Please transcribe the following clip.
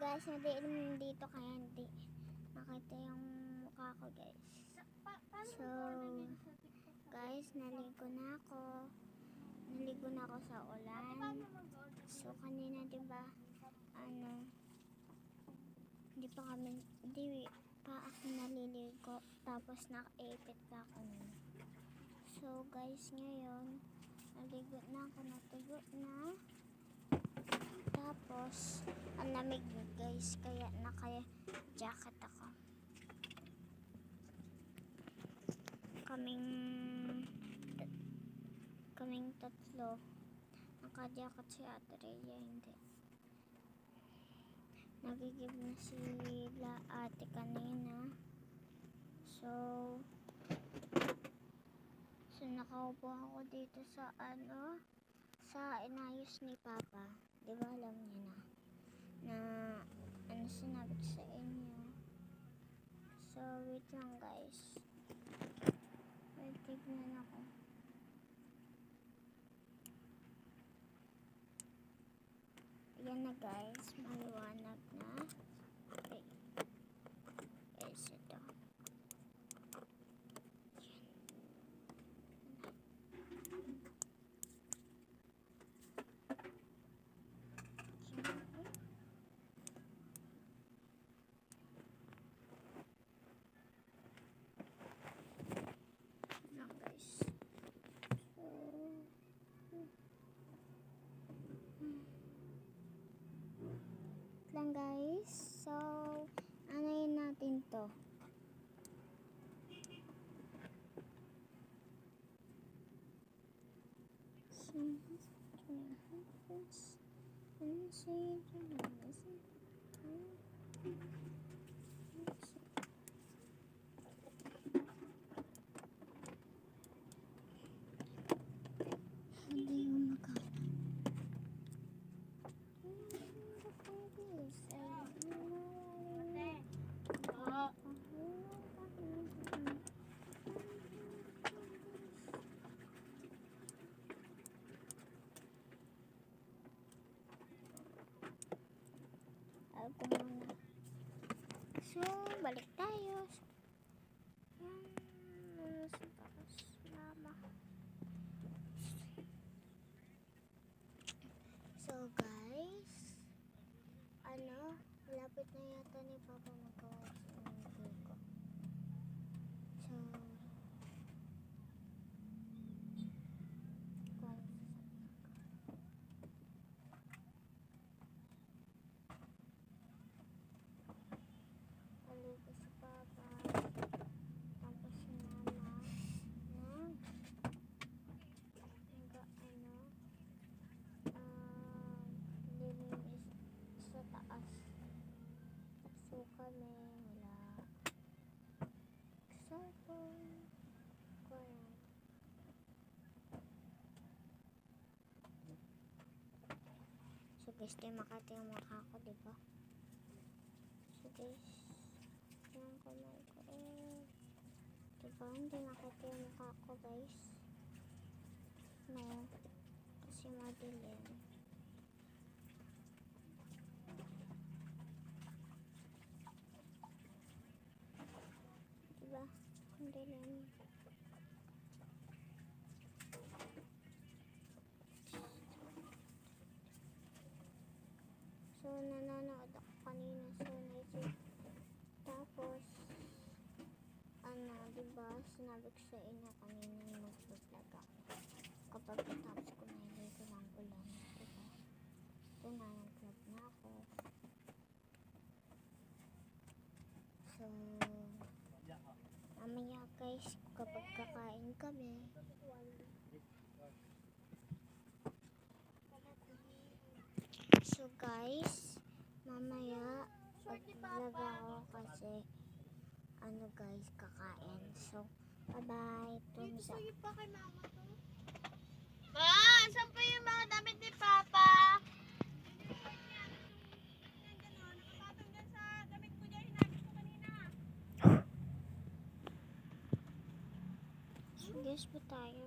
guys, nadiin dito kaya hindi nakita yung mukha ko guys. So guys, naligo na ako. Naligo na ako sa ulan. So kanina diba, hindi pa ako naliligo. Tapos nakaipit pa ako nun. So guys, ngayon naligo na ako, natugo na. Tapos ang lamig guys, kaya naka-jacket ako. Kaming tatlo naka-jacket, si Ate Rhea hindi. Nagigib na sila ate kanina. So nakaupo ako dito sa inayos ni Papa. Diba alam niya na sinabi ko sa inyo. So wait lang guys. Wait, tignan ako. Ayan na guys, maliwanag na. Okay. Guys, ito. Lang guys, so anayin natin to. So, balik tayo. So, guys, malapit na yata ni Papa magawa sa swimming ko. So, aligo si Papa. Tapos si Mama lilinis sa taas. So kami wala cellphone ko yan. So guys, di makati yung mukha ko, diba? So guys, yung kamay ko diba? Hindi makati yung mukha ko guys. No, kasi madilim. Diba? Hindi lang. So, nanonood ako kanina. So, naisip. Tapos, diba? Sinabi ko sa inyo kanina yung mag-vlog ako. Kapag natapos ko na iligo lang ulan. Diba? Ito na, nag-vlog na ako. So, mamaya guys, kapag kakain kami, so guys, mamaya pag-vlog ako kasi guys, kakain. So, bye-bye. Tunsa. Pa kay mama to. Ma, saan pa yung mga damit ni Papa? Nakapatong dyan sa damit ko dyan, hinabit ko kanina. So, guys po tayo.